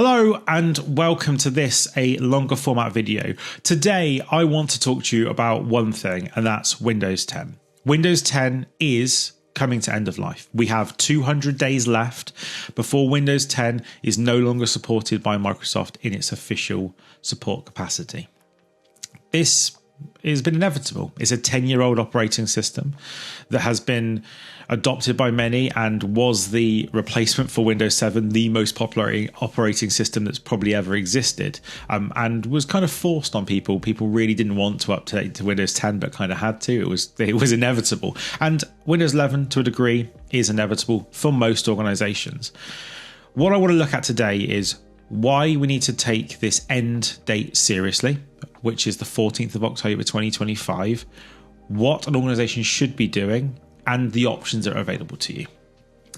Hello and welcome to this, a longer format video. Today I want to talk to you about one thing, and that's Windows 10. Windows 10 is coming to end of life. We have 200 days left before Windows 10 is no longer supported by Microsoft in its official support capacity. This has been inevitable. It's a 10-year-old operating system that has been adopted by many and was the replacement for Windows 7, the most popular operating system that's probably ever existed, and was kind of forced on people. People really didn't want to update to Windows 10, but kind of had to. It was inevitable. And Windows 11, to a degree, is inevitable for most organizations. What I want to look at today is why we need to take this end date seriously, which is the 14th of October 2025, what an organization should be doing, and the options that are available to you.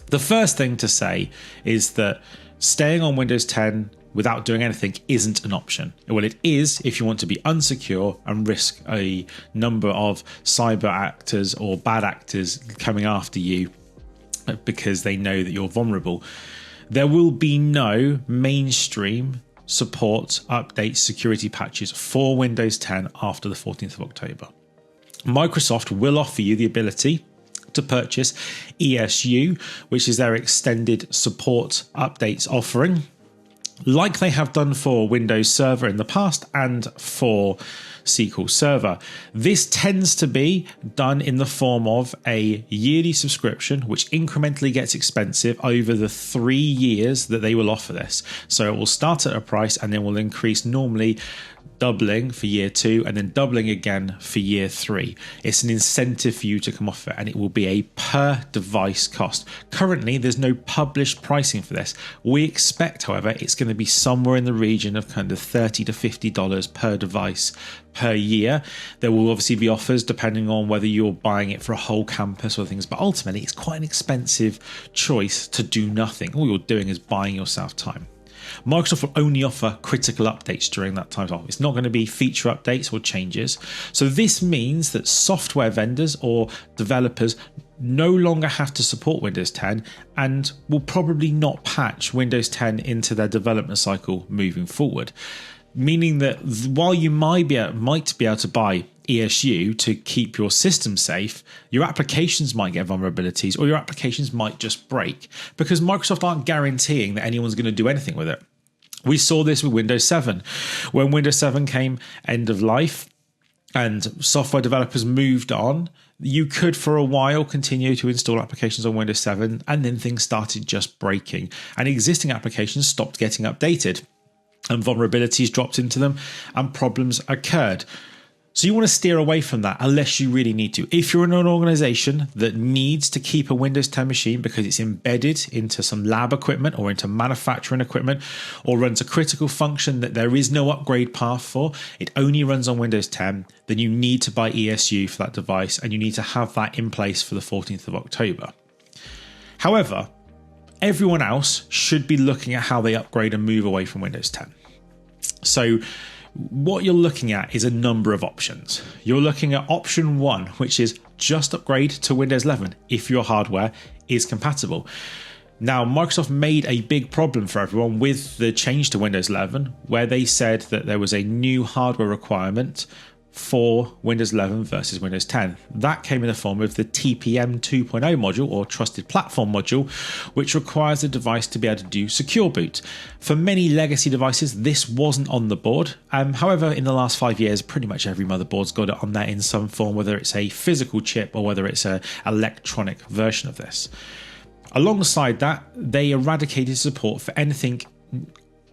The first thing to say is that staying on Windows 10 without doing anything isn't an option. Well, it is if you want to be unsecure and risk a number of cyber actors or bad actors coming after you because they know that you're vulnerable. There will be no mainstream support, updates, security patches for Windows 10 after the 14th of October. Microsoft will offer you the ability to purchase ESU, which is their extended support updates offering, like they have done for Windows Server in the past and for SQL Server. This tends to be done in the form of a yearly subscription, which incrementally gets expensive over the 3 years that they will offer this. So it will start at a price and then will increase, normally doubling for year 2 and then doubling again for year 3. It's an incentive for you to come off it, and it will be a per device cost. Currently, there's no published pricing for this. We expect, however, it's going to be somewhere in the region of kind of $30 to $50 per device per year. There will obviously be offers depending on whether you're buying it for a whole campus or things, but ultimately it's quite an expensive choice to do nothing. All you're doing is buying yourself time. Microsoft will only offer critical updates during that time. It's not going to be feature updates or changes. So this means that software vendors or developers no longer have to support Windows 10 and will probably not patch Windows 10 into their development cycle moving forward. Meaning that while you might be able to buy ESU to keep your system safe, your applications might get vulnerabilities or your applications might just break because Microsoft aren't guaranteeing that anyone's going to do anything with it. We saw this with Windows 7. When Windows 7 came end of life and software developers moved on, you could for a while continue to install applications on Windows 7 and then things started just breaking and existing applications stopped getting updated and vulnerabilities dropped into them and problems occurred. So you want to steer away from that unless you really need to. If you're in an organization that needs to keep a Windows 10 machine because it's embedded into some lab equipment or into manufacturing equipment or runs a critical function that there is no upgrade path for, it only runs on Windows 10, then you need to buy ESU for that device and you need to have that in place for the 14th of October. However, everyone else should be looking at how they upgrade and move away from Windows 10. So what you're looking at is a number of options. You're looking at option 1, which is just upgrade to Windows 11 if your hardware is compatible. Now, Microsoft made a big problem for everyone with the change to Windows 11, where they said that there was a new hardware requirement for Windows 11 versus Windows 10. That came in the form of the TPM 2.0 module or Trusted Platform module, which requires the device to be able to do secure boot. For many legacy devices, this wasn't on the board. However, in the last 5 years, pretty much every motherboard's got it on there in some form, whether it's a physical chip or whether it's an electronic version of this. Alongside that, they eradicated support for anything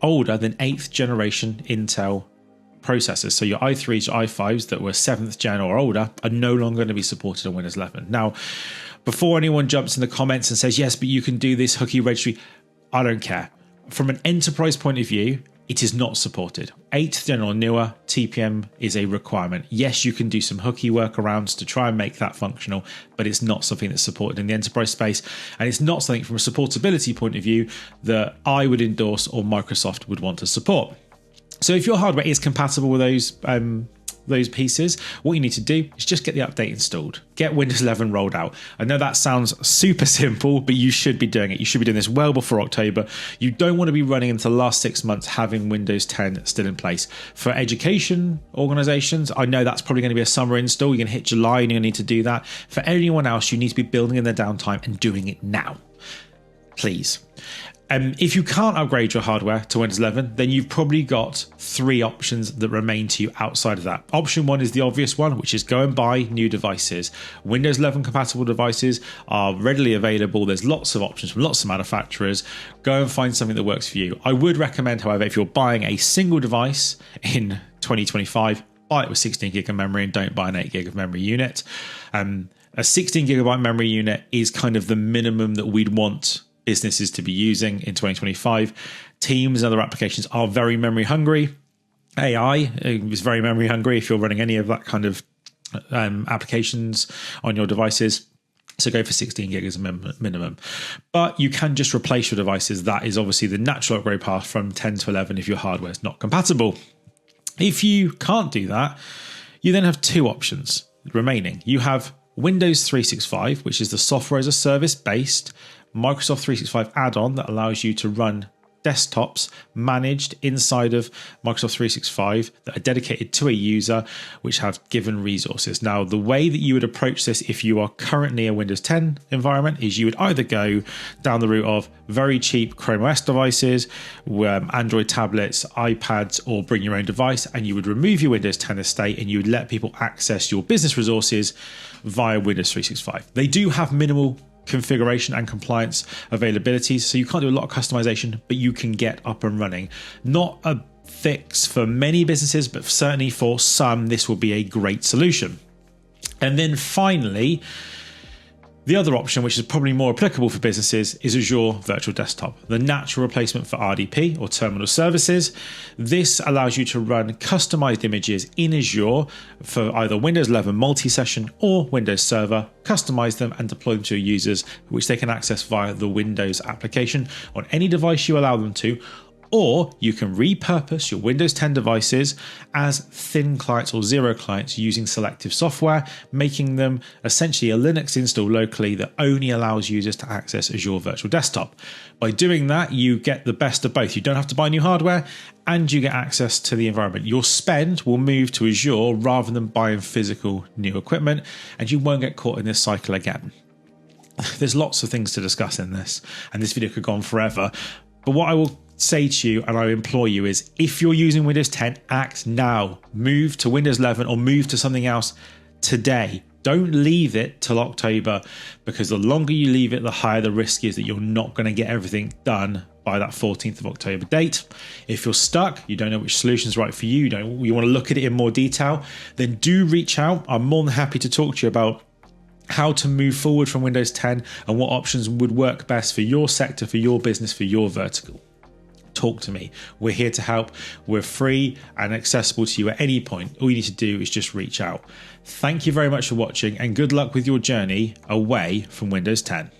older than 8th generation Intel processors. So your i3s, your i5s that were 7th gen or older are no longer going to be supported on Windows 11. Now, before anyone jumps in the comments and says, yes, but you can do this hooky registry, I don't care. From an enterprise point of view, it is not supported. 8th gen or newer, TPM is a requirement. Yes, you can do some hooky workarounds to try and make that functional, but it's not something that's supported in the enterprise space. And it's not something from a supportability point of view that I would endorse or Microsoft would want to support. So if your hardware is compatible with those those pieces, what you need to do is just get the update installed, get Windows 11 rolled out. I know that sounds super simple, but you should be doing it. You should be doing this well before October. You don't want to be running into the last 6 months having Windows 10 still in place. For education organizations, I know that's probably going to be a summer install. You're going to hit July and you're going to need to do that. For anyone else, you need to be building in their downtime and doing it now. Please. If you can't upgrade your hardware to Windows 11, then you've probably got 3 options that remain to you outside of that. Option 1 is the obvious one, which is go and buy new devices. Windows 11 compatible devices are readily available. There's lots of options from lots of manufacturers. Go and find something that works for you. I would recommend, however, if you're buying a single device in 2025, buy it with 16 gig of memory and don't buy an 8 gig of memory unit. A 16 gigabyte memory unit is kind of the minimum that we'd want businesses to be using in 2025. Teams and other applications are very memory hungry. AI is very memory hungry if you're running any of that kind of applications on your devices. So go for 16 gig as a minimum. But you can just replace your devices. That is obviously the natural upgrade path from 10 to 11 if your hardware is not compatible. If you can't do that, you then have 2 options remaining. You have Windows 365, which is the software as a service based Microsoft 365 add-on that allows you to run desktops managed inside of Microsoft 365 that are dedicated to a user, which have given resources. Now, the way that you would approach this if you are currently a Windows 10 environment is you would either go down the route of very cheap Chrome OS devices, Android tablets, iPads, or bring your own device, and you would remove your Windows 10 estate and you would let people access your business resources via Windows 365. They do have minimal configuration and compliance availabilities, so you can't do a lot of customization, but you can get up and running. Not a fix for many businesses, but certainly for some, this will be a great solution. And then finally, the other option, which is probably more applicable for businesses, is Azure Virtual Desktop, the natural replacement for RDP or terminal services. This allows you to run customized images in Azure for either Windows 11 multi-session or Windows Server, customize them and deploy them to your users, which they can access via the Windows application on any device you allow them to. Or you can repurpose your Windows 10 devices as thin clients or zero clients using selective software, making them essentially a Linux install locally that only allows users to access Azure Virtual Desktop. By doing that, you get the best of both. You don't have to buy new hardware and you get access to the environment. Your spend will move to Azure rather than buying physical new equipment, and you won't get caught in this cycle again. There's lots of things to discuss in this, and this video could go on forever. But what I will say to you, and I implore you, is if you're using Windows 10, act now. Move to Windows 11 or move to something else today. Don't leave it till October, because the longer you leave it, the higher the risk is that you're not going to get everything done by that 14th of October date. If you're stuck, you don't know which solution is right for you, you want to look at it in more detail, then do reach out. I'm more than happy to talk to you about how to move forward from Windows 10 and what options would work best for your sector, for your business, for your vertical. Talk to me. We're here to help. We're free and accessible to you at any point. All you need to do is just reach out. Thank you very much for watching, and good luck with your journey away from Windows 10.